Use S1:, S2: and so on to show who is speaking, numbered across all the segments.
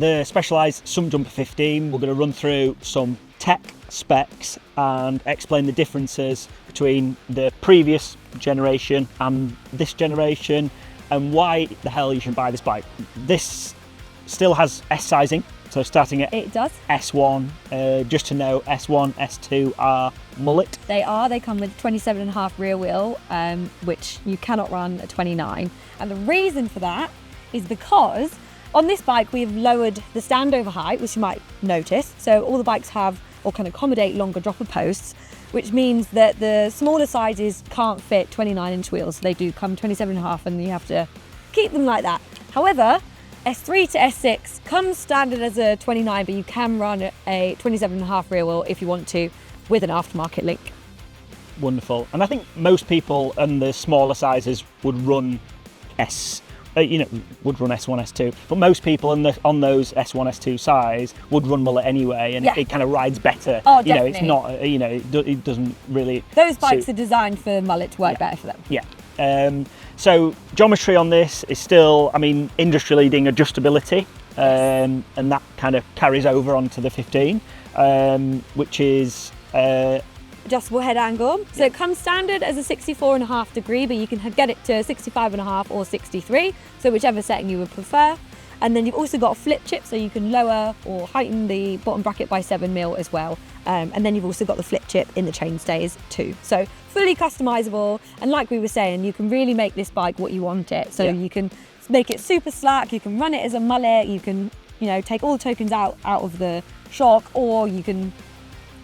S1: The Specialized Stumpjumper 15, we're going to run through some tech specs and explain the differences between the previous generation and this generation and why the hell you should buy this bike. This still has S sizing, so starting at
S2: it does.
S1: S1, just to know S1, S2 are mullet.
S2: They are, they come with 27.5 rear wheel, which you cannot run at 29. And the reason for that is because on this bike we've lowered the standover height, which you might notice. So all the bikes have or can accommodate longer dropper posts, which means that the smaller sizes can't fit 29-inch wheels. They do come 27.5 and you have to keep them like that. However, S3 to S6 comes standard as a 29, but you can run a 27.5 rear wheel if you want to with an aftermarket link.
S1: Wonderful. And I think most people in the smaller sizes would run would run S1, S2, but most people on those S1, S2 size would run mullet anyway, and it kind of rides better.
S2: Oh, definitely.
S1: It's not, it doesn't really.
S2: Those bikes are designed for mullet to work better for them.
S1: Yeah. So geometry on this is still, industry-leading adjustability, and that kind of carries over onto the 15, which is
S2: adjustable head angle. So it comes standard as a 64.5 degree, but you can get it to 65.5 or 63, so whichever setting you would prefer. And then you've also got a flip chip, so you can lower or heighten the bottom bracket by 7mm as well. And then you've also got the flip chip in the chainstays too. So fully customizable, and like we were saying, you can really make this bike what you want it. So you can make it super slack, you can run it as a mullet, you can take all the tokens out of the shock, or you can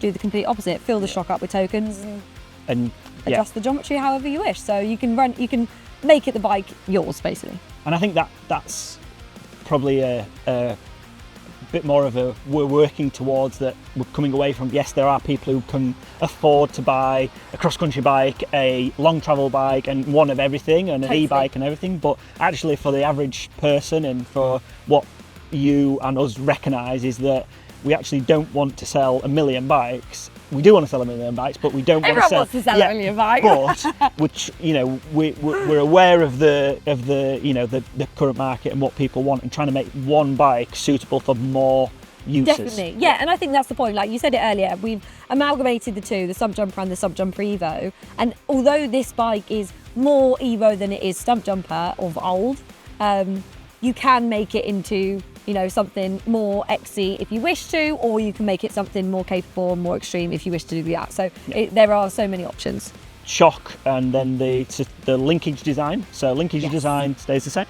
S2: do the complete opposite, fill the shock up with tokens and adjust the geometry however you wish. So you can make it the bike yours basically.
S1: And I think that's probably a bit more of we're working towards that. We're coming away from, yes, there are people who can afford to buy a cross-country bike, a long travel bike, and one of everything, and an e-bike and everything, but actually for the average person and for what you and us recognise is that we actually don't want to sell 1 million bikes. We do want to sell 1 million bikes, but we don't want to sell.
S2: Everyone wants to sell 1 million bikes.
S1: But which we're aware of the current market and what people want, and trying to make one bike suitable for more uses.
S2: Definitely, yeah, and I think that's the point. Like you said it earlier, we've amalgamated the two, the Stumpjumper and the Stumpjumper EVO. And although this bike is more EVO than it is Stumpjumper of old, you can make it into something more XC if you wish to, or you can make it something more capable and more extreme if you wish to do that. So there are so many options.
S1: Shock, and then the linkage design. So linkage design stays the same?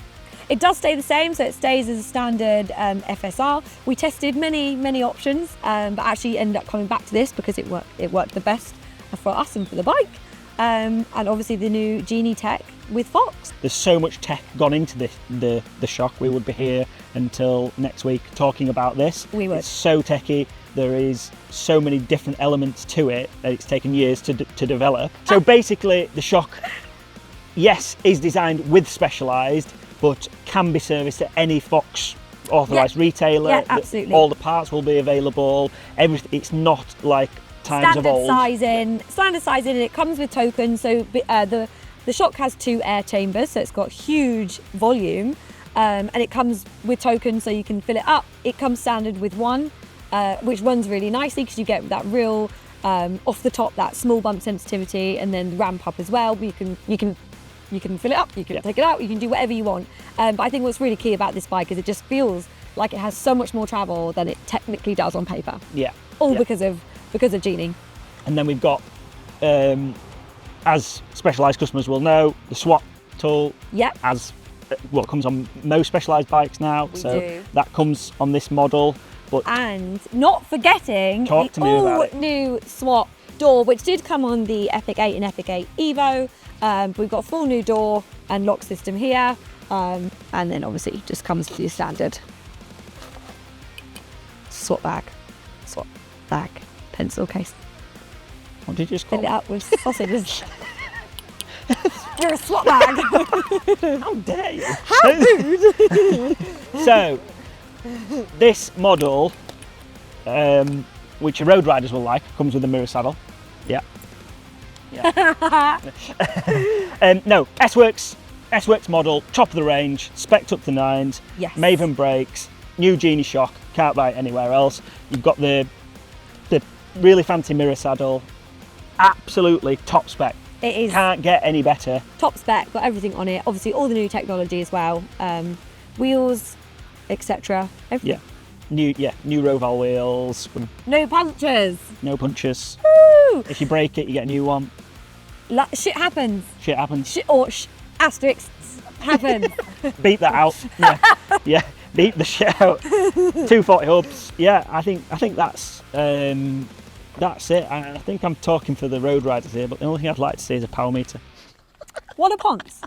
S2: It does stay the same, so it stays as a standard FSR. We tested many options, but actually ended up coming back to this because it worked the best for us and for the bike. And obviously the new GENIE tech with Fox.
S1: There's so much tech gone into the shock. We would be here until next week talking about this.
S2: We would.
S1: It's so techy. There is so many different elements to it that it's taken years to develop. So basically the shock, yes, is designed with Specialized, but can be serviced at any Fox authorised retailer.
S2: Yeah, absolutely.
S1: All the parts will be available. It's not like times of old.
S2: Standard sizing, and it comes with tokens. So the shock has 2 air chambers, so it's got huge volume, and it comes with tokens, so you can fill it up. It comes standard with 1, which runs really nicely because you get that real off the top, that small bump sensitivity, and then ramp up as well. You can fill it up, you can take it out, you can do whatever you want. But I think what's really key about this bike is it just feels like it has so much more travel than it technically does on paper.
S1: Yeah.
S2: Because of GENIE.
S1: And then we've got, as Specialized customers will know, the swap tool.
S2: Yeah.
S1: As what comes on most Specialized bikes now.
S2: We do.
S1: That comes on this model.
S2: And not forgetting the all-new swap door, which did come on the Epic 8 and Epic 8 EVO. We've got a full new door and lock system here, and then obviously just comes with your standard swap bag, pencil case.
S1: What did you just call
S2: Fill it up with sausages. You're a swap bag.
S1: How dare you?
S2: How rude.
S1: So, this model, which your road riders will like, comes with a mirror saddle. Yeah. No, S-Works model, top of the range, spec'd up to 9s,
S2: yes.
S1: Maven brakes, new GENIE Shock, can't buy it anywhere else. You've got the really fancy mirror saddle, absolutely top spec.
S2: It is.
S1: Can't get any better.
S2: Top spec, got everything on it. Obviously, all the new technology as well. Wheels, etc.
S1: Yeah, new Roval wheels.
S2: No punctures.
S1: No punches.
S2: Woo!
S1: If you break it, you get a new one.
S2: Shit happens.
S1: Shit happens.
S2: Asterisks happens.
S1: Beat that out. Yeah, beat the shit out. 240 hubs. Yeah, I think that's it. I think I'm talking for the road riders here, but the only thing I'd like to see is a power meter.
S2: What a ponce.